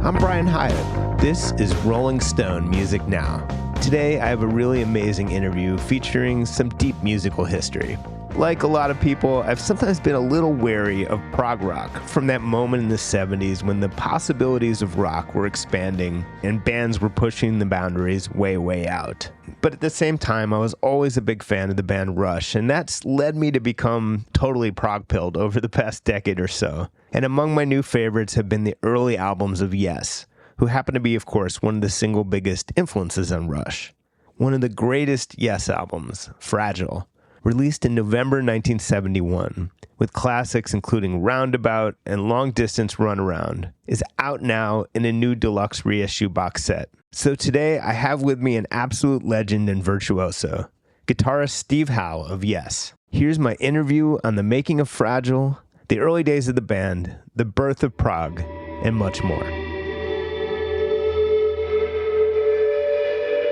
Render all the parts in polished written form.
I'm Brian Hiatt. This is Rolling Stone Music Now. Today, I have a really amazing interview featuring some deep musical history. Like a lot of people, I've sometimes been a little wary of prog rock from that moment in the 70s when the possibilities of rock were expanding and bands were pushing the boundaries way, way out. But at the same time, I was always a big fan of the band Rush, and that's led me to become totally prog-pilled over the past decade or so. And among my new favorites have been the early albums of Yes, who happen to be, of course, one of the single biggest influences on Rush. One of the greatest Yes albums, Fragile, released in November 1971, with classics including Roundabout and Long Distance Runaround, is out now in a new deluxe reissue box set. So today I have with me an absolute legend and virtuoso, guitarist Steve Howe of Yes. Here's my interview on the making of Fragile, the early days of the band, the birth of prog, and much more.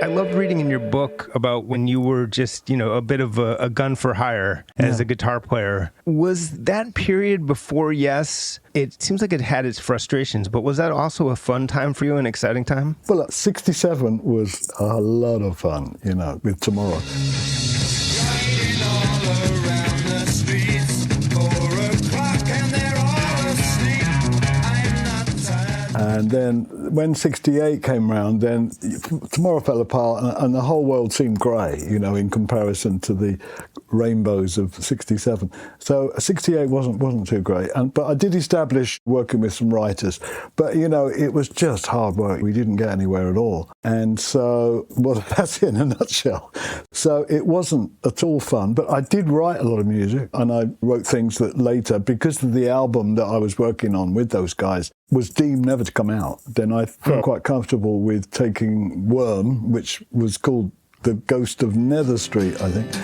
I loved reading in your book about when you were just, a bit of a gun for hire as a guitar player. Was that period before Yes, it seems like it had its frustrations, but was that also a fun time for you, an exciting time? Well, 67 was a lot of fun, with Tomorrow. And then when 68 came round, then Tomorrow fell apart and the whole world seemed grey, in comparison to the rainbows of 67. So 68 wasn't too great. But I did establish working with some writers. But, it was just hard work. We didn't get anywhere at all. And so, well, that's it in a nutshell. So it wasn't at all fun. But I did write a lot of music. And I wrote things that later, because of the album that I was working on with those guys, was deemed never to come out, then I felt quite comfortable with taking Worm, which was called The Ghost of Nether Street, I think.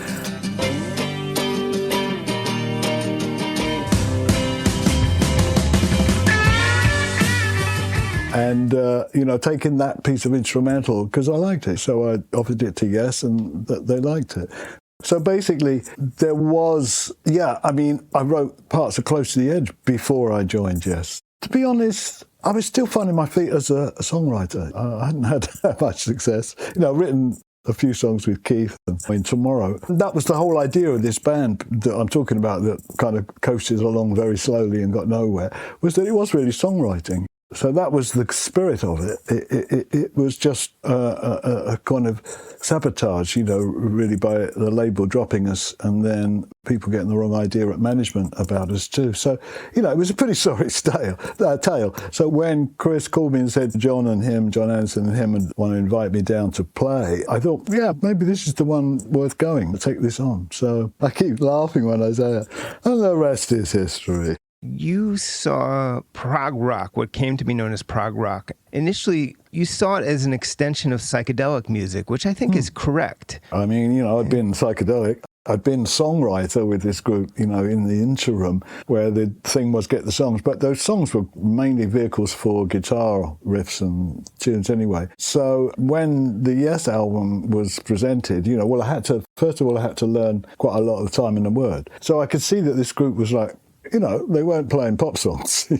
And, taking that piece of instrumental, because I liked it. So I offered it to Yes, and they liked it. So basically, there was, I wrote parts of Close to the Edge before I joined Yes. To be honest, I was still finding my feet as a songwriter. I hadn't had that much success. I've written a few songs with Keith and in Tomorrow. That was the whole idea of this band that I'm talking about that kind of coasted along very slowly and got nowhere, was that it was really songwriting. So that was the spirit of it. It was just a kind of sabotage, really, by the label dropping us and then people getting the wrong idea at management about us too. So, it was a pretty sorry tale. So when Chris called me and said John Anderson and him would want to invite me down to play, I thought, maybe this is the one worth going to take this on. So I keep laughing when I say it. And the rest is history. You saw prog rock, what came to be known as prog rock. Initially, you saw it as an extension of psychedelic music, which I think is correct. I mean, I'd been psychedelic. I'd been songwriter with this group, in the interim, where the thing was get the songs. But those songs were mainly vehicles for guitar riffs and tunes anyway. So when the Yes album was presented, first of all, I had to learn quite a lot of the time in the word. So I could see that this group was like, they weren't playing pop songs.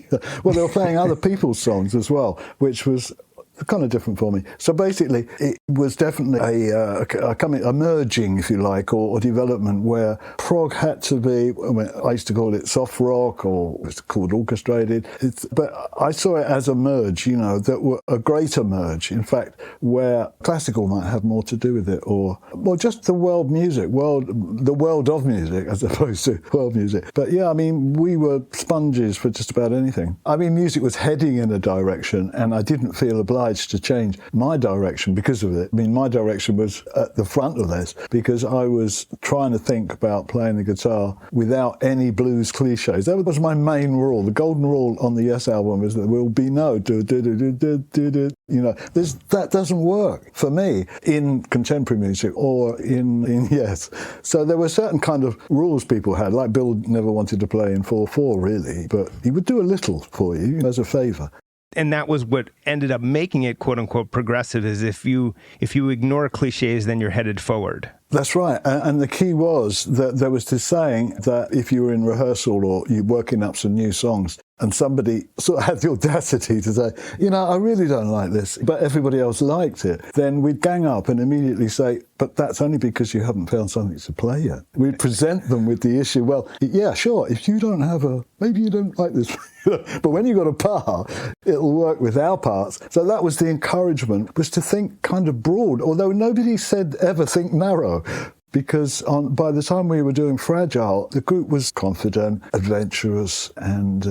Well, they were playing other people's songs as well, which was kind of different for me. So basically, it was definitely a merging, if you like, or development where prog had to be, I used to call it soft rock, or it was called orchestrated. But I saw it as a merge, that were a greater merge, in fact, where classical might have more to do with it, or just the world of music, as opposed to world music. But we were sponges for just about anything. Music was heading in a direction, and I didn't feel obliged to change my direction because of it. My direction was at the front of this because I was trying to think about playing the guitar without any blues cliches. That was my main rule. The golden rule on the Yes album is that there will be no do-do-do-do-do-do. That doesn't work for me in contemporary music or in Yes. So there were certain kind of rules people had, like Bill never wanted to play in 4/4 really, but he would do a little for you as a favour. And that was what ended up making it, quote unquote, progressive, is if you ignore cliches, then you're headed forward. That's right. And the key was that there was this saying that if you were in rehearsal or you're working up some new songs, and somebody sort of had the audacity to say, I really don't like this, but everybody else liked it, then we'd gang up and immediately say, but that's only because you haven't found something to play yet. We'd present them with the issue, well, yeah, sure, if you don't have maybe you don't like this, but when you've got a part, it'll work with our parts. So that was the encouragement, was to think kind of broad, although nobody said ever think narrow. Because by the time we were doing Fragile, the group was confident, adventurous, and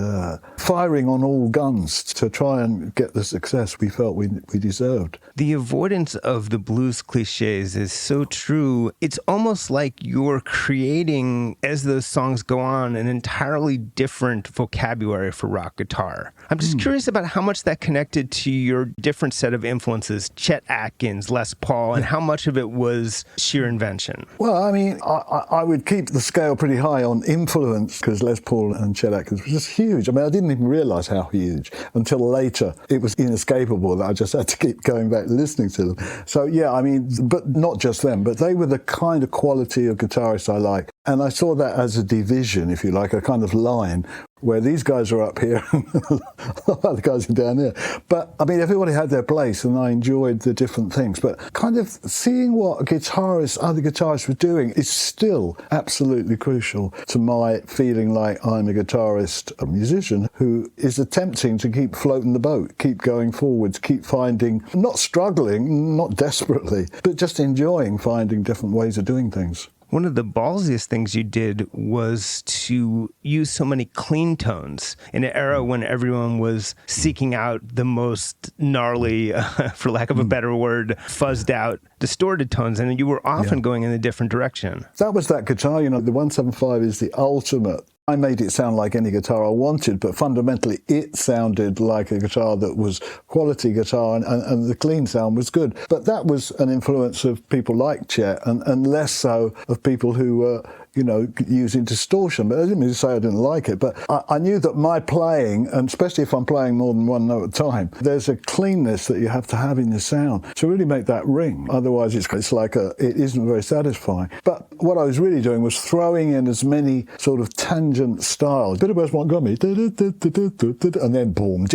firing on all guns to try and get the success we felt we deserved. The avoidance of the blues cliches is so true. It's almost like you're creating, as those songs go on, an entirely different vocabulary for rock guitar. I'm just curious about how much that connected to your different set of influences, Chet Atkins, Les Paul, and how much of it was sheer invention. Well, I mean, I would keep the scale pretty high on influence, because Les Paul and Chet Atkins were just huge. I mean, I didn't even realise how huge until later. It was inescapable that I just had to keep going back listening to them. So, yeah, I mean, but not just them, but they were the kind of quality of guitarists I like. And I saw that as a division, if you like, a kind of line, where these guys are up here and the guys are down here. But, I mean, everybody had their place, and I enjoyed the different things. But kind of seeing what other guitarists were doing is still absolutely crucial to my feeling like I'm a guitarist, a musician, who is attempting to keep floating the boat, keep going forwards, keep finding, not struggling, not desperately, but just enjoying finding different ways of doing things. One of the ballsiest things you did was to use so many clean tones in an era when everyone was seeking out the most gnarly, for lack of a better word, fuzzed out, distorted tones, and you were often going in a different direction. That was that guitar, the 175 is the ultimate. I made it sound like any guitar I wanted, but fundamentally it sounded like a guitar that was quality guitar, and the clean sound was good. But that was an influence of people like Chet, and less so of people who were, using distortion. But I didn't mean to say I didn't like it, but I knew that my playing, and especially if I'm playing more than one note at a time, there's a cleanness that you have to have in your sound to really make that ring. Otherwise it's like it isn't very satisfying. But what I was really doing was throwing in as many sort of tangent styles. Bit of Wes Montgomery, and then boom,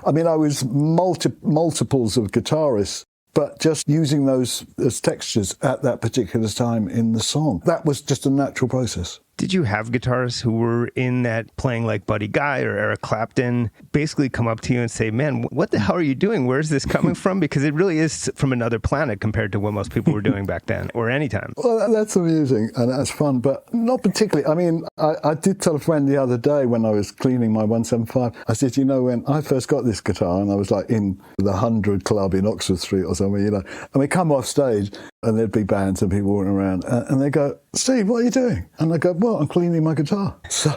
I mean, I was multiples of guitarists, but just using those as textures at that particular time in the song. That was just a natural process. Did you have guitarists who were in that playing like Buddy Guy or Eric Clapton basically come up to you and say, man, what the hell are you doing? Where's this coming from? Because it really is from another planet compared to what most people were doing back then or anytime. Well, that's amusing and that's fun, but not particularly. I mean, I did tell a friend the other day when I was cleaning my 175, I said, when I first got this guitar and I was like in the 100 Club in Oxford Street or somewhere, and we come off stage and there'd be bands and people walking around and they go, Steve, what are you doing? And I go, well, I'm cleaning my guitar. So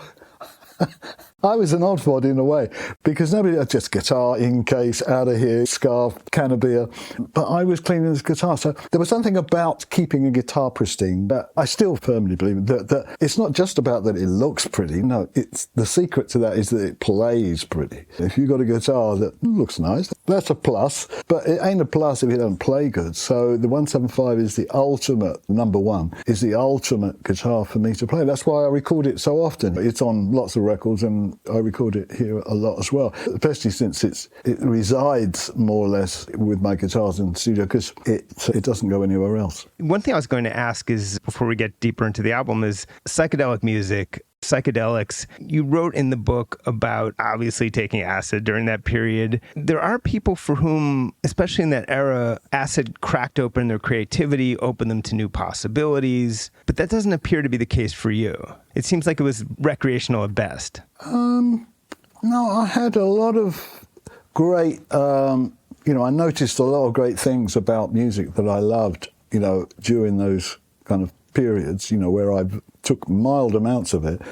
I was an oddbody in a way, because nobody, just guitar, in case, out of here, scarf, can of beer. But I was cleaning this guitar. So there was something about keeping a guitar pristine that I still firmly believe that it's not just about that it looks pretty. No, it's the secret to that is that it plays pretty. If you've got a guitar that looks nice, that's a plus, but it ain't a plus if you don't play good. So the 175 is the ultimate, number one, is the ultimate guitar for me to play. That's why I record it so often. It's on lots of records and I record it here a lot as well, especially since it resides more or less with my guitars in the studio, because it doesn't go anywhere else. One thing I was going to ask is, before we get deeper into the album, is psychedelic music. Psychedelics. You wrote in the book about obviously taking acid during that period. There are people for whom, especially in that era, acid cracked open their creativity, opened them to new possibilities, but that doesn't appear to be the case for you. It seems like it was recreational at best. No, I had a lot of great, I noticed a lot of great things about music that I loved, during those kind of periods, where I took mild amounts of it.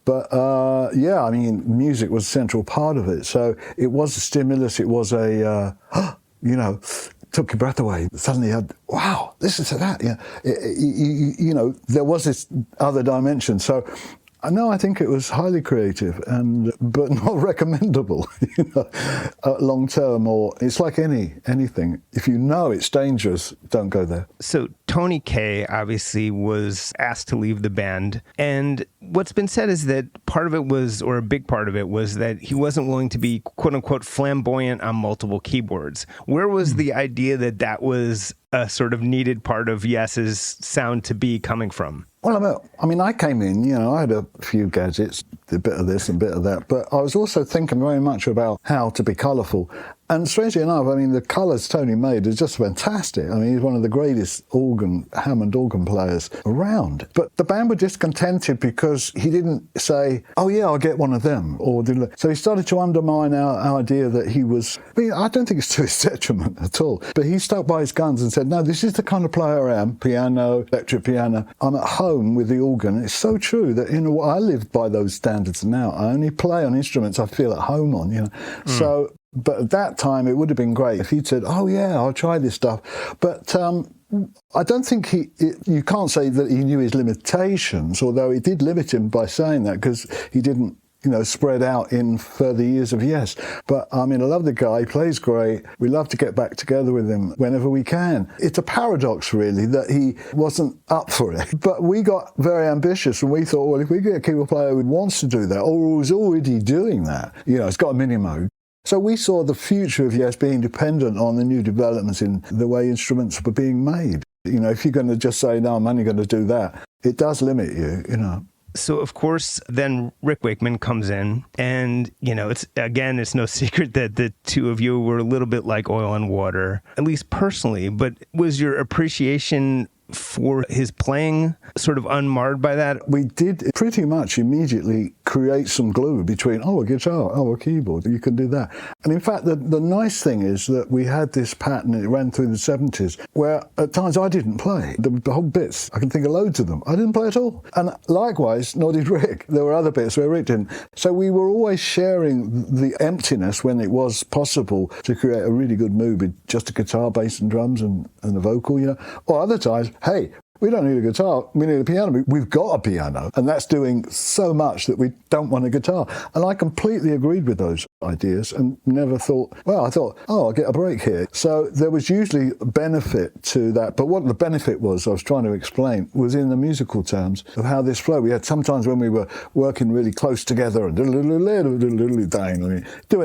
But music was a central part of it. So it was a stimulus. It was took your breath away. Suddenly you had, wow, this is that. Yeah, there was this other dimension. So no, I think it was highly creative but not recommendable, long term. Or it's like anything. If you know it's dangerous, don't go there. So Tony Kaye obviously was asked to leave the band. And what's been said is that part of it was, or a big part of it was, that he wasn't willing to be, quote unquote, flamboyant on multiple keyboards. Where was the idea that that was a sort of needed part of Yes's sound to be coming from? Well, I mean, I came in, I had a few gadgets, a bit of this and a bit of that, but I was also thinking very much about how to be colourful. And strangely enough, I mean, the colours Tony made are just fantastic. I mean, he's one of the greatest Hammond organ players around. But the band were discontented because he didn't say, oh yeah, I'll get one of them. So he started to undermine our idea that he was, I don't think it's to his detriment at all, but he stuck by his guns and said, no, this is the kind of player I am, piano, electric piano. I'm at home with the organ. It's so true that I live by those standards now. I only play on instruments I feel at home on, So, but at that time, it would have been great if he'd said, oh yeah, I'll try this stuff. But I don't think you can't say that he knew his limitations, although it did limit him by saying that, because he didn't, spread out in further years of Yes. But I mean, I love the guy, he plays great. We love to get back together with him whenever we can. It's a paradox, really, that he wasn't up for it. But we got very ambitious and we thought, well, if we get a keyboard player who wants to do that, or who's already doing that, it's got a mini mode. So we saw the future of Yes being dependent on the new developments in the way instruments were being made. If you're going to just say, no, I'm only going to do that, it does limit you, So, of course, then Rick Wickman comes in, and, it's no secret that the two of you were a little bit like oil and water, at least personally. But was your appreciation for his playing sort of unmarred by that? We did pretty much immediately create some glue between, a guitar, a keyboard, you can do that. And in fact, the nice thing is that we had this pattern, it ran through the 70s, where at times I didn't play. The whole bits, I can think of loads of them. I didn't play at all. And likewise, nor did Rick. There were other bits where Rick didn't. So we were always sharing the emptiness when it was possible to create a really good mood with just a guitar, bass and drums and a vocal, Or other times, hey, we don't need a guitar, we need a piano. We've got a piano, and that's doing so much that we don't want a guitar. And I completely agreed with those ideas and never thought, I thought, I'll get a break here. So there was usually benefit to that. But what the benefit was, I was trying to explain, was in the musical terms of how this flowed. We had sometimes when we were working really close together and doing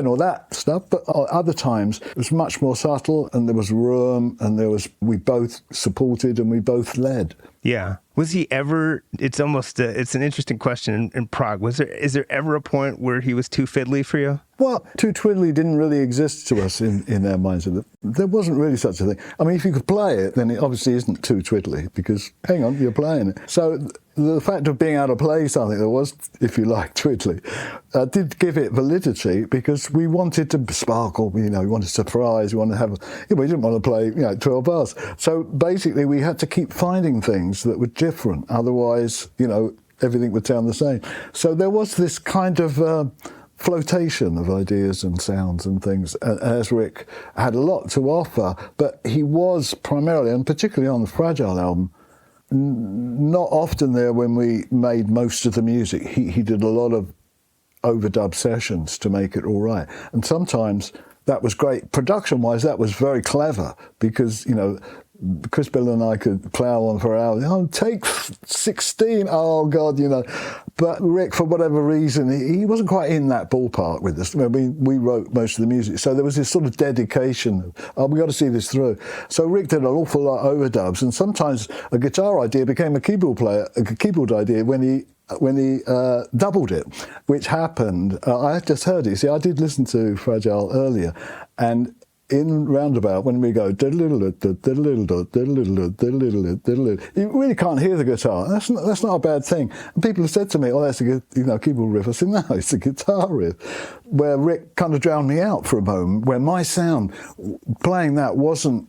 all that stuff, but other times it was much more subtle, and there was room, and we both supported and we both led. Yeah. Was he ever, it's an interesting question in Prague. Is there ever a point where he was too fiddly for you? Well, too twiddly didn't really exist to us in our minds. There wasn't really such a thing. I mean, if you could play it, then it obviously isn't too twiddly, because, hang on, you're playing it. So the fact of being able to play something that was, if you like, twiddly, did give it validity, because we wanted to sparkle, we wanted surprise, we wanted to have, we didn't want to play, 12 bars. So basically we had to keep finding things that were different. Otherwise, everything would sound the same. So there was this kind of flotation of ideas and sounds and things, as Rick had a lot to offer, but he was primarily, and particularly on the Fragile album, not often there when we made most of the music. He did a lot of overdub sessions to make it all right. And sometimes that was great. Production-wise, that was very clever, because, Chris Bill and I could plough on for hours. Take 16, oh God, But Rick, for whatever reason, he wasn't quite in that ballpark with us. We wrote most of the music, so there was this sort of dedication. We got to see this through. So Rick did an awful lot of overdubs, and sometimes a guitar idea became a keyboard idea when he doubled it, which happened. I just heard it. See, I did listen to Fragile earlier, and in Roundabout, when we go, you really can't hear the guitar. That's not a bad thing. And people have said to me, that's a good, keyboard riff. I said, no, it's a guitar riff. Where Rick kind of drowned me out for a moment, where my sound, playing that wasn't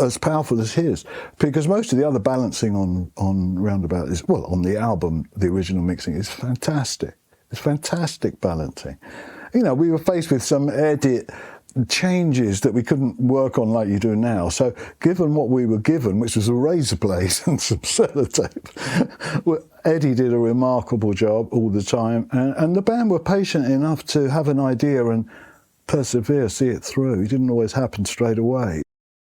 as powerful as his, because most of the other balancing on Roundabout is, on the album, the original mixing is fantastic. It's fantastic balancing. We were faced with some edit changes that we couldn't work on like you do now. So given what we were given, which was a razor blade and some sellotape, Eddie did a remarkable job all the time, and the band were patient enough to have an idea and persevere, see it through. It didn't always happen straight away.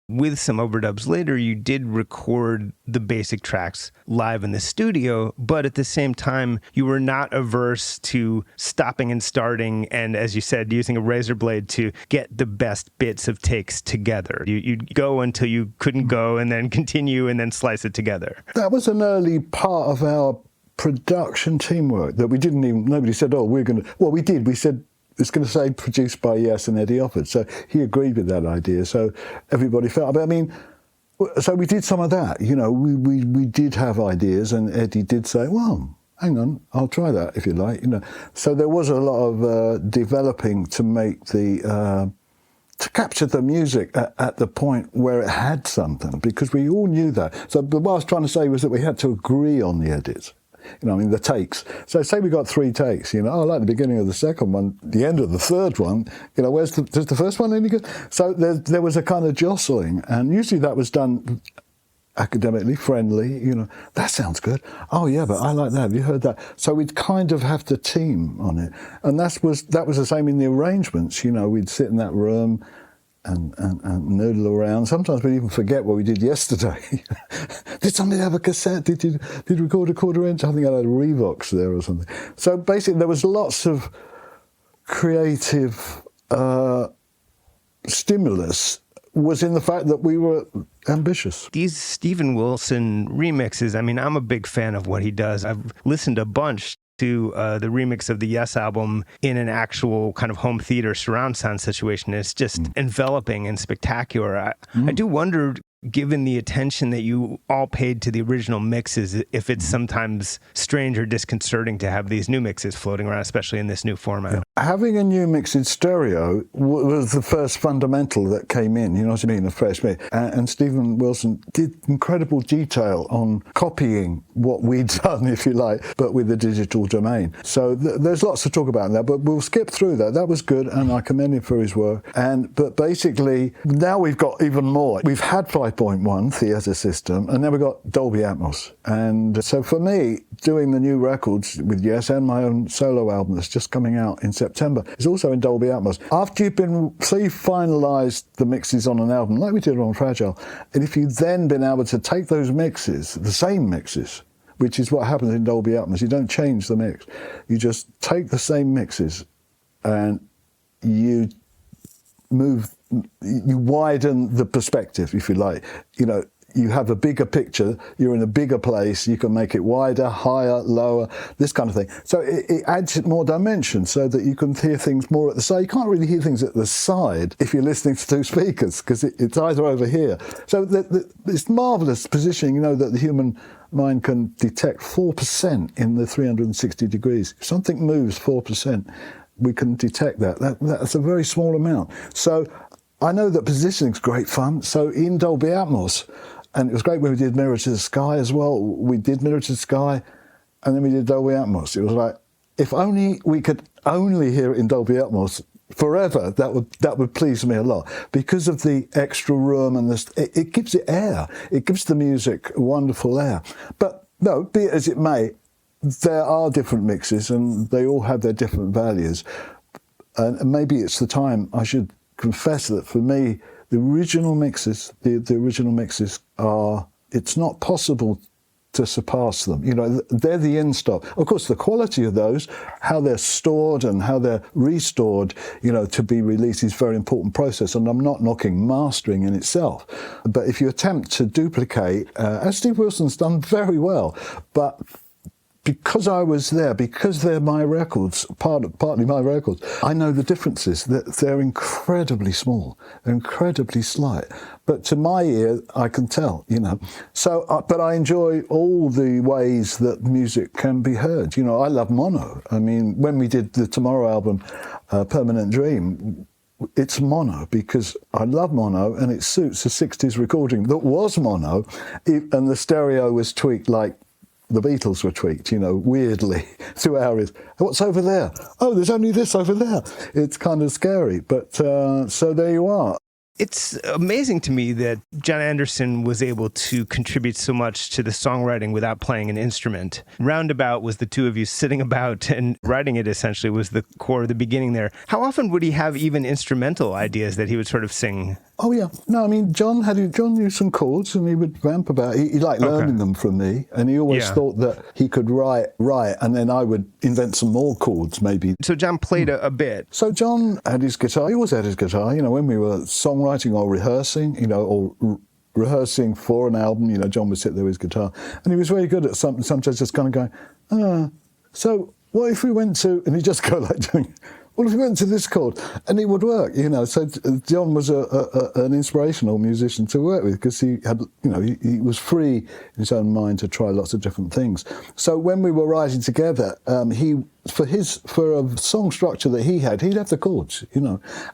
with some overdubs later, you did record the basic tracks live in the studio, but at the same time, you were not averse to stopping and starting and, as you said, using a razor blade to get the best bits of takes together. You'd go until you couldn't go and then continue and then slice it together. That was an early part of our production teamwork that we didn't even, nobody said, oh, we're going to, well, we did. We said, it's going to say produced by Yes and Eddie Offord. So he agreed with that idea. So everybody felt, but I mean, so we did some of that. You know, we did have ideas, and Eddie did say, well, hang on, I'll try that if you like. You know, so there was a lot of developing to make the, to capture the music at the point where it had something, because we all knew that. So what I was trying to say was that we had to agree on the edits. You know, I mean, the takes. So say we got 3 takes, you know, I like the beginning of the second one, the end of the third one, you know, does the first one any good? So there was a kind of jostling, and usually that was done academically, friendly, you know, that sounds good. Oh yeah, but I like that, have you heard that? So we'd kind of have to team on it. And that was the same in the arrangements, you know, we'd sit in that room and noodle around. Sometimes we even forget what we did yesterday. Did somebody have a cassette? Did you record a quarter inch? I think I had a Revox there or something. So basically there was lots of creative stimulus was in the fact that we were ambitious. These Steven Wilson remixes, I mean, I'm a big fan of what he does. I've listened a bunch to the remix of the Yes album in an actual kind of home theater surround sound situation. It's just enveloping and spectacular. I do wonder, given the attention that you all paid to the original mixes, if it's sometimes strange or disconcerting to have these new mixes floating around, especially in this new format. Yeah. Having a new mix in stereo was the first fundamental that came in, you know what I mean, a fresh mix. And Steven Wilson did incredible detail on copying what we'd done, if you like, but with the digital domain. So there's lots to talk about in that, but we'll skip through that. That was good, and I commend him for his work. But basically, now we've got even more. We've had 5.1 theatre system, and then we've got Dolby Atmos. And so for me, doing the new records with Yes and my own solo album that's just coming out in September is also in Dolby Atmos. After you've finalised the mixes on an album, like we did on Fragile, and if you've then been able to take those mixes, the same mixes, which is what happens in Dolby Atmos, you don't change the mix. You just take the same mixes and you widen the perspective, if you like. You know, you have a bigger picture, you're in a bigger place, you can make it wider, higher, lower, this kind of thing. So it adds more dimension so that you can hear things more at the side. You can't really hear things at the side if you're listening to 2 speakers, because it's either over here. So it's marvellous positioning, you know, that the human mind can detect 4% in the 360 degrees. If something moves 4%, we can detect that. That's a very small amount. So I know that positioning's great fun. So in Dolby Atmos, and it was great when we did Mirror to the Sky as well. We did Mirror to the Sky, and then we did Dolby Atmos. It was like, if only we could only hear it in Dolby Atmos forever, that would please me a lot. Because of the extra room and it gives it air. It gives the music wonderful air. But no, be it as it may, there are different mixes, and they all have their different values. And maybe it's the time I should confess that for me, the original mixes are, it's not possible to surpass them. You know, they're the end stop. Of course, the quality of those, how they're stored and how they're restored, you know, to be released is a very important process. And I'm not knocking mastering in itself. But if you attempt to duplicate, as Steve Wilson's done very well, but because I was there, because they're my records, partly my records, I know the differences. They're incredibly small, they're incredibly slight. But to my ear, I can tell, you know. So, but I enjoy all the ways that music can be heard. You know, I love mono. I mean, when we did the Tomorrow album, Permanent Dream, it's mono because I love mono, and it suits a 60s recording that was mono, and the stereo was tweaked like the Beatles were tweaked, you know, weirdly to ours. What's over there? Oh, there's only this over there. It's kind of scary, but so there you are. It's amazing to me that John Anderson was able to contribute so much to the songwriting without playing an instrument. Roundabout was the two of you sitting about and writing it, essentially, was the core of the beginning there. How often would he have even instrumental ideas that he would sort of sing Oh yeah, no, I mean John knew some chords and he would vamp about. He liked learning them from me, and he always thought that he could write, and then I would invent some more chords maybe. So John played a bit. So John had his guitar. He always had his guitar. When we were songwriting or rehearsing, or rehearsing for an album, John would sit there with his guitar, and he was very good at sometimes just kind of going, so what if we went to, and he'd just go like doing. Well, if we went to this chord, and it would work, So John was an inspirational musician to work with because he had, he was free in his own mind to try lots of different things. So when we were writing together, for a song structure that he'd have the chords,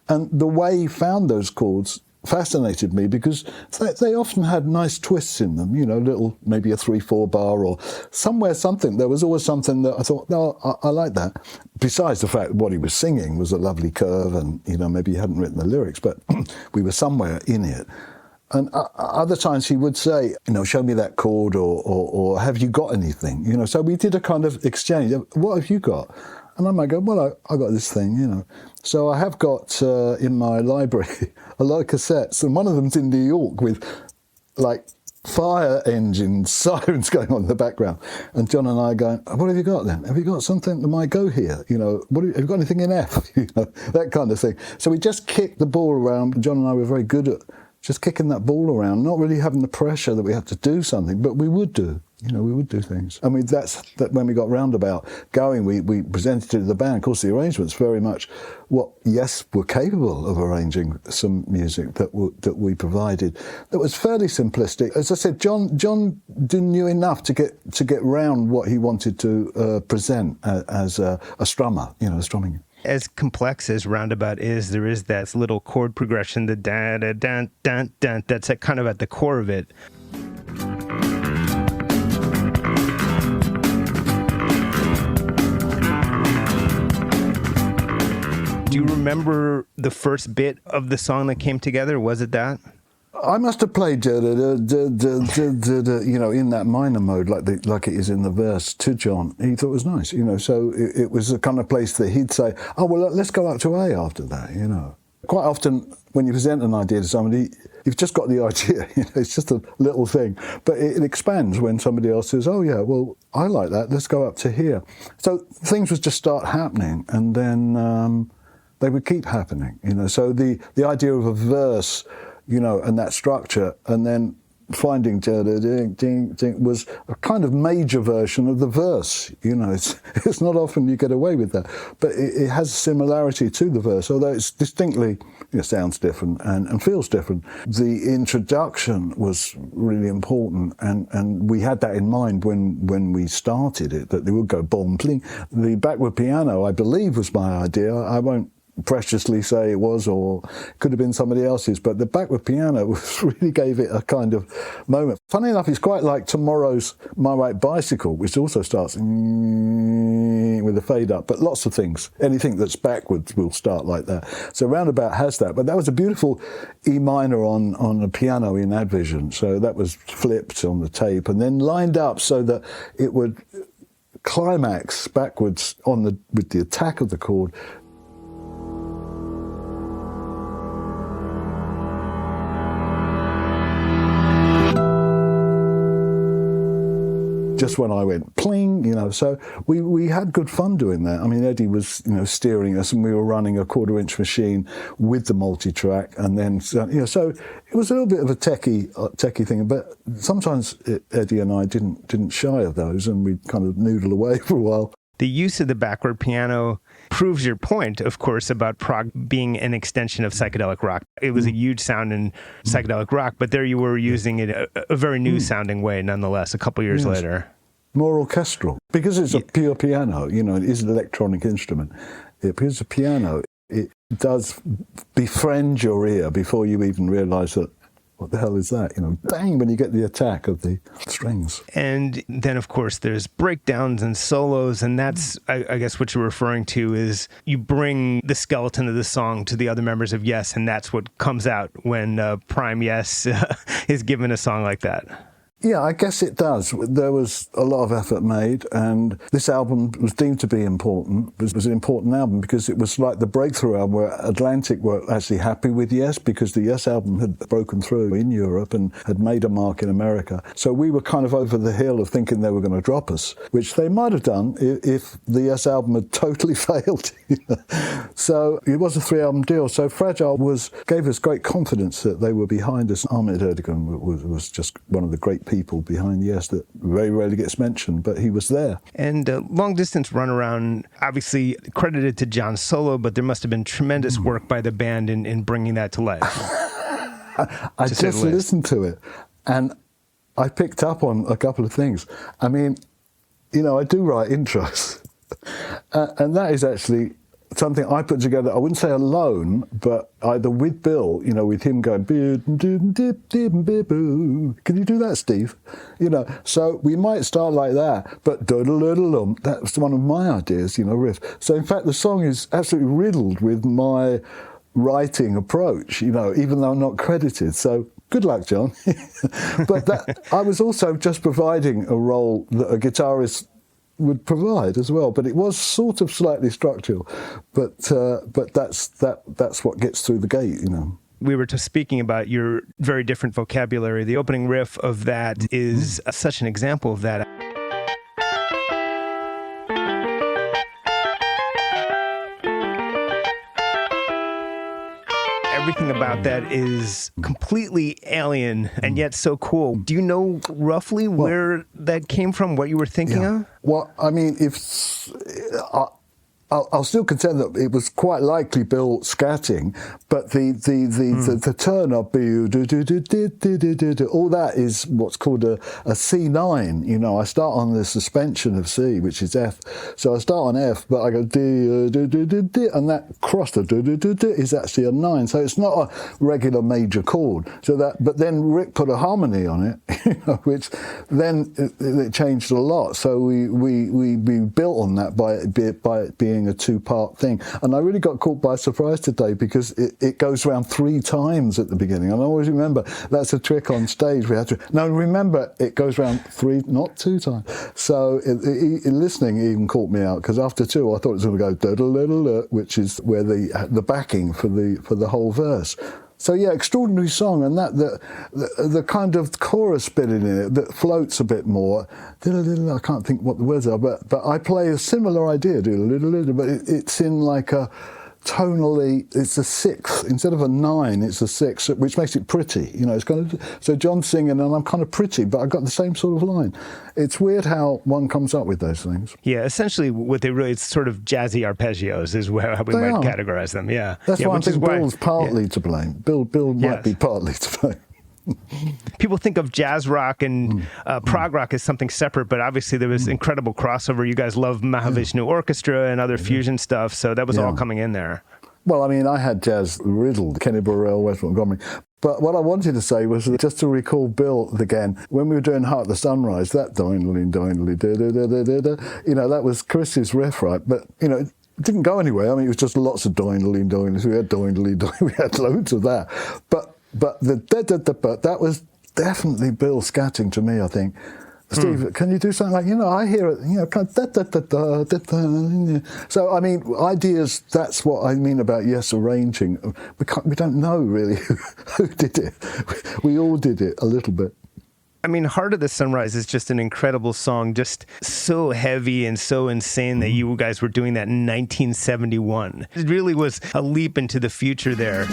and the way he found those chords fascinated me because they often had nice twists in them, little, maybe a 3/4 bar or something. There was always something that I thought, no, I like that. Besides the fact that what he was singing was a lovely curve and, maybe he hadn't written the lyrics, but we were somewhere in it. And other times he would say, show me that chord or have you got anything? So we did a kind of exchange. What have you got? And I might go, well, I got this thing, So I have got in my library a lot of cassettes, and one of them's in New York with, like, fire engine sirens going on in the background. And John and I are going, what have you got then? Have you got something that might go here? Have you got anything in F? That kind of thing. So we just kicked the ball around. John and I were very good at just kicking that ball around, not really having the pressure that we had to do something, but we would do. We would do things. I mean, that's when we got Roundabout going, we presented it to the band. Of course, the arrangements very much were capable of arranging some music that we provided. That was fairly simplistic. As I said, John knew enough to get round what he wanted to present as a strummer, strumming. As complex as Roundabout is, there is that little chord progression, the da-da-dun-dun-dun, that's kind of at the core of it. Do you remember the first bit of the song that came together? Was it that? I must have played in that minor mode, like it is in the verse to John. He thought it was nice, So it was the kind of place that he'd say, "Oh well, let's go up to A after that," Quite often, when you present an idea to somebody, you've just got the idea. It's just a little thing, but it expands when somebody else says, "Oh yeah, well, I like that. Let's go up to here." So things would just start happening, and then they would keep happening. So the idea of a verse. And that structure, and then finding was a kind of major version of the verse. It's not often you get away with that, but it has a similarity to the verse, although it's distinctly sounds different and feels different. The introduction was really important, and we had that in mind when we started it, that they would go boom, pling. The backward piano, I believe, was my idea. I won't preciously say it was, or it could have been somebody else's, but the backward piano really gave it a kind of moment. Funny enough, it's quite like tomorrow's My White Bicycle, which also starts with a fade up, but lots of things, anything that's backwards will start like that. So Roundabout has that, but that was a beautiful E minor on a piano in Advision, so that was flipped on the tape and then lined up so that it would climax backwards with the attack of the chord. Just when I went pling, so we had good fun doing that. I mean, Eddie was, steering us, and we were running a 1/4-inch machine with the multi-track, and then, so it was a little bit of a techie thing, but sometimes Eddie and I didn't shy of those, and we'd kind of noodle away for a while. The use of the backward piano proves your point, of course, about prog being an extension of psychedelic rock. It was a huge sound in psychedelic rock, but there you were using it a very new sounding way, nonetheless, a couple years later. More orchestral. Because it's a pure piano, it is an electronic instrument. Because it's a piano, it does befriend your ear before you even realise that, what the hell is that? Bang, when you get the attack of the strings. And then, of course, there's breakdowns and solos, and that's, I guess, what you're referring to is you bring the skeleton of the song to the other members of Yes, and that's what comes out when Prime Yes is given a song like that. Yeah, I guess it does. There was a lot of effort made, and this album was deemed to be important. It was an important album because it was like the breakthrough album where Atlantic were actually happy with Yes, because the Yes album had broken through in Europe and had made a mark in America. So we were kind of over the hill of thinking they were going to drop us, which they might have done if the Yes album had totally failed. So it was a 3-album deal. So Fragile gave us great confidence that they were behind us. Ahmet Erdogan was just one of the great people behind Yes that very rarely gets mentioned, but he was there. And Long Distance Runaround, obviously credited to John Solo, but there must have been tremendous work by the band in bringing that to life. I just listened to it, and I picked up on a couple of things. I mean, I do write intros, and that is actually something I put together, I wouldn't say alone, but either with Bill, with him going, can you do that, Steve? So we might start like that, but that's one of my ideas, riff. So in fact, the song is absolutely riddled with my writing approach, even though I'm not credited. So good luck, John. But I was also just providing a role that a guitarist would provide as well, but it was sort of slightly structural, but that's what gets through the gate, We were just speaking about your very different vocabulary. The opening riff of that is such an example of that. Everything about that is completely alien and yet so cool. Do you know roughly where that came from, what you were thinking of? Well, I mean, I'll still contend that it was quite likely Bill scatting, but the turn up, all that is what's called a C9. I start on the suspension of C, which is F. So I start on F, but I go D, and that cross is actually a 9. So it's not a regular major chord. But then Rick put a harmony on it, which then it changed a lot. So we built on that by it being a 2-part thing. And I really got caught by surprise today because it goes around 3 times at the beginning. And I always remember that's a trick on stage. Remember it goes around 3, not 2 times. So listening even caught me out, because after 2 I thought it was going to go which is where the backing for the whole verse. So yeah, extraordinary song, and that the kind of chorus bit in it that floats a bit more. I can't think what the words are, but I play a similar idea, but it's in like a tonally, it's a 6 instead of a 9. It's a 6, which makes it pretty. It's kind of so John's singing and I'm kind of pretty, but I've got the same sort of line. It's weird how one comes up with those things. Yeah, essentially what they really, it's sort of jazzy arpeggios is how we might categorize them. Yeah, that's why I think Bill's partly to blame. Bill might be partly to blame. People think of jazz rock and prog rock as something separate, but obviously there was incredible crossover. You guys love Mahavishnu Orchestra and other fusion stuff, so that was all coming in there. Well, I mean, I had jazz riddled, Kenny Burrell, Wes Montgomery. But what I wanted to say was just to recall Bill again, when we were doing Heart the Sunrise, that doindly, that was Chris's riff, right? But, it didn't go anywhere. I mean, it was just lots of doindly. So we had doindly, we had loads of that. But that was definitely Bill scatting to me, I think. Steve, can you do something like, I hear it, kind of So, I mean, ideas, that's what I mean about Yes arranging. We don't know really who did it. We all did it a little bit. I mean, Heart of the Sunrise is just an incredible song, just so heavy and so insane that you guys were doing that in 1971. It really was a leap into the future there.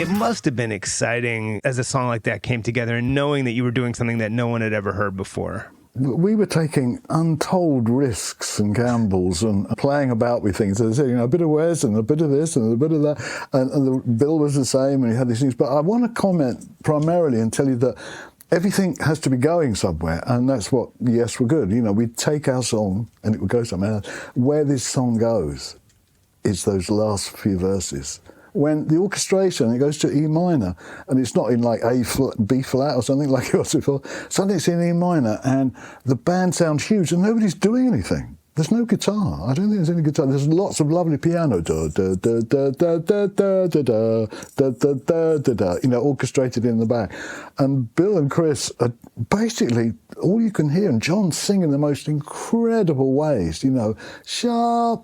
It must have been exciting as a song like that came together and knowing that you were doing something that no one had ever heard before. We were taking untold risks and gambles and playing about with things. As I said, a bit of Wes and a bit of this and a bit of that. And the Bill was the same and he had these things. But I want to comment primarily and tell you that everything has to be going somewhere, and that's what Yes were good. We'd take our song and it would go somewhere. Where this song goes is those last few verses. When the orchestration, it goes to E minor, and it's not in like A flat, B flat or something like it was before. Suddenly it's in E minor, and the band sounds huge, and nobody's doing anything. There's no guitar. I don't think there's any guitar. There's lots of lovely piano, orchestrated in the back. And Bill and Chris are basically all you can hear, and John sing in the most incredible ways. Sharp,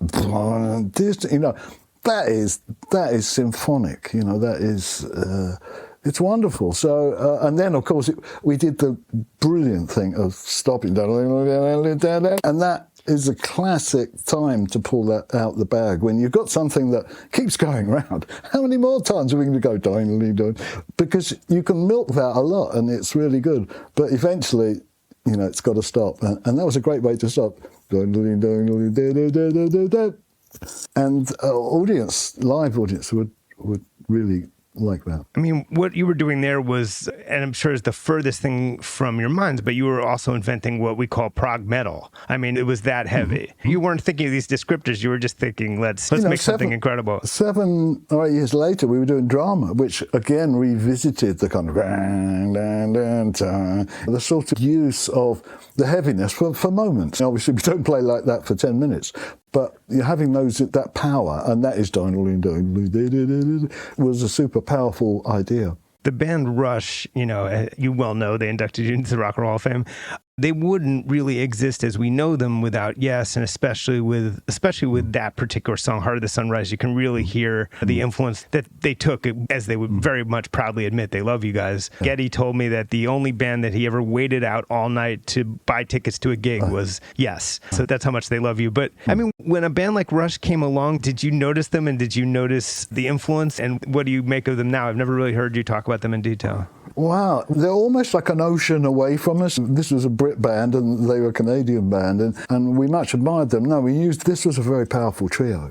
that is symphonic. That is. It's wonderful. So, and then, of course, we did the brilliant thing of stopping, and that is a classic time to pull that out the bag when you've got something that keeps going round. How many more times are we going to go doing? Because you can milk that a lot, and it's really good. But eventually, it's got to stop, and that was a great way to stop. And live audience would really like that. I mean, what you were doing there was, and I'm sure is the furthest thing from your minds, but you were also inventing what we call prog metal. I mean, it was that heavy. Mm-hmm. You weren't thinking of these descriptors. You were just thinking, let's make something incredible. 7 or 8 years later, we were doing drama, which again revisited the kind of the sort of use of the heaviness for moments. Obviously, we don't play like that for 10 minutes. But you're having that power, and that is was a super powerful idea. The band Rush, you well know, they inducted you into the Rock and Roll Hall of Fame. They wouldn't really exist as we know them without Yes, and especially with that particular song, Heart of the Sunrise. You can really hear the influence that they took, as they would very much proudly admit they love you guys. Geddy told me that the only band that he ever waited out all night to buy tickets to a gig was Yes. So that's how much they love you. But I mean, when a band like Rush came along, did you notice them, and did you notice the influence, and what do you make of them now? I've never really heard you talk about them in detail. Wow, they're almost like an ocean away from us. This was a Brit band and they were a Canadian band, and we much admired them. No, this was a very powerful trio.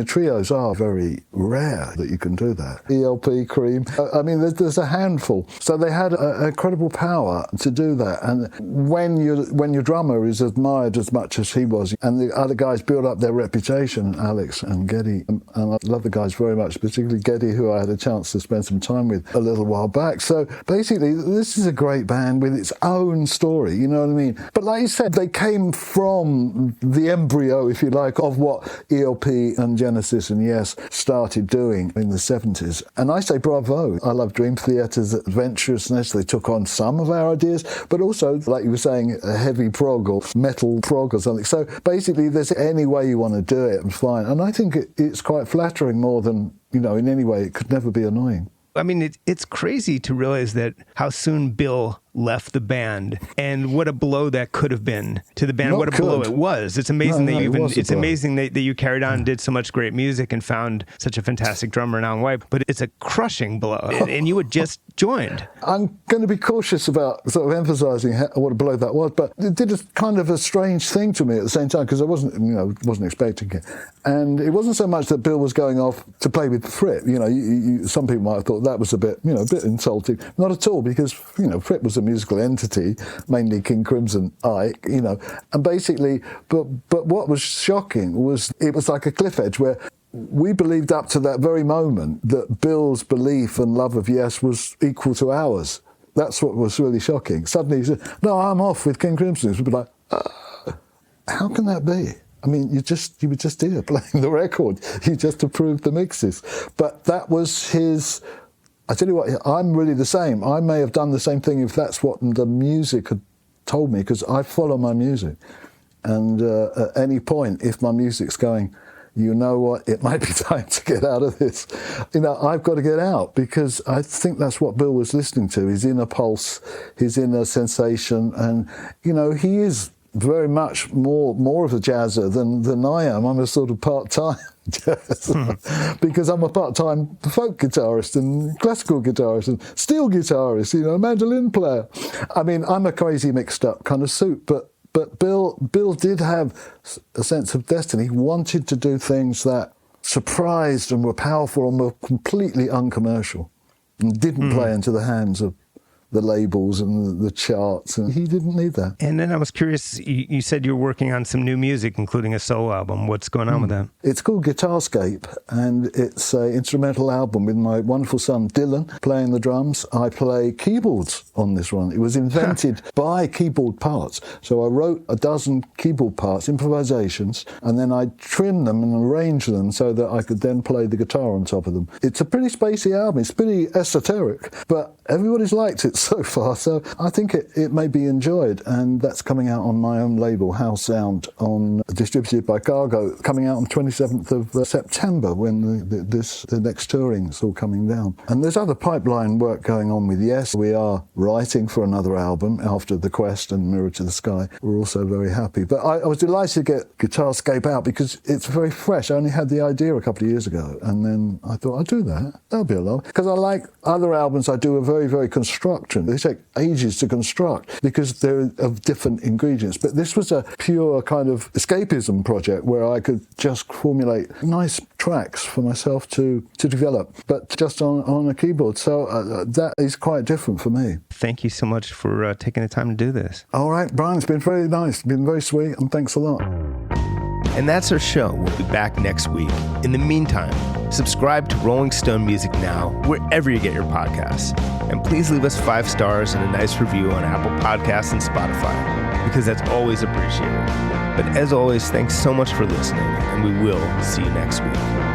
Trios are very rare that you can do that. ELP, Cream, there's a handful. So they had a incredible power to do that. And when your drummer is admired as much as he was, and the other guys build up their reputation, Alex and Geddy, and I love the guys very much, particularly Geddy, who I had a chance to spend some time with a little while back. So basically, this is a great band with its own story, you know what I mean? But like you said, they came from the embryo, if you like, of what ELP and Genesis and Yes started doing in the 70s. And I say bravo. I love Dream Theater's adventurousness. They took on some of our ideas, but also, like you were saying, a heavy prog or metal prog or something. So basically, there's any way you want to do it, and fine. And I think it's quite flattering more than, in any way, it could never be annoying. I mean, it's crazy to realize that how soon Bill left the band and what a blow that could have been to the band. What a blow it was. It's amazing amazing that you carried on and did so much great music and found such a fantastic drummer in Alan White, but it's a crushing blow. And you had just joined. I'm going to be cautious about sort of emphasizing what a blow that was, but it did a kind of a strange thing to me at the same time, because I wasn't expecting it. And it wasn't so much that Bill was going off to play with Fripp. Some people might have thought that was a bit insulting. Not at all, because, Fripp was a musical entity, mainly King Crimson, Ike, and basically, but what was shocking was it was like a cliff edge where we believed up to that very moment that Bill's belief and love of Yes was equal to ours. That's what was really shocking. Suddenly he said, no, I'm off with King Crimson. We'd be like, how can that be? I mean, you were just here playing the record. You just approved the mixes. But that was his... I tell you what, I'm really the same. I may have done the same thing if that's what the music had told me, because I follow my music. And at any point, if my music's going, you know what, it might be time to get out of this. I've got to get out, because I think that's what Bill was listening to, his inner pulse, his inner sensation. And, he is very much more of a jazzer than I am. I'm a sort of part-time jazz because I'm a part-time folk guitarist and classical guitarist and steel guitarist, mandolin player. I mean, I'm a crazy mixed up kind of suit, but Bill did have a sense of destiny. He wanted to do things that surprised and were powerful and were completely uncommercial and didn't play into the hands of the labels and the charts, and he didn't need that. And then I was curious, you said you're working on some new music, including a solo album. What's going on with that? It's called Guitarscape, and it's an instrumental album with my wonderful son Dylan playing the drums. I play keyboards on this one. It was invented by keyboard parts. So I wrote a dozen keyboard parts, improvisations, and then I trimmed them and arranged them so that I could then play the guitar on top of them. It's a pretty spacey album. It's pretty esoteric, but everybody's liked it so far, so I think it may be enjoyed, and that's coming out on my own label, House Sound, distributed by Cargo, coming out on 27th of September when the next touring's all coming down. And there's other pipeline work going on with Yes. We are writing for another album after The Quest and Mirror to the Sky. We're also very happy. But I was delighted to get Guitarscape out because it's very fresh. I only had the idea a couple of years ago, and then I thought, I'll do that. That'll be a lot. Because I like other albums I do are very, very constructed. They take ages to construct because they're of different ingredients. But this was a pure kind of escapism project where I could just formulate nice tracks for myself to develop, but just on a keyboard. So that is quite different for me. Thank you so much for taking the time to do this. All right, Brian, it's been very nice. It's been very sweet, and thanks a lot. And that's our show. We'll be back next week. In the meantime, subscribe to Rolling Stone Music Now wherever you get your podcasts. And please leave us 5 stars and a nice review on Apple Podcasts and Spotify, because that's always appreciated. But as always, thanks so much for listening, and we will see you next week.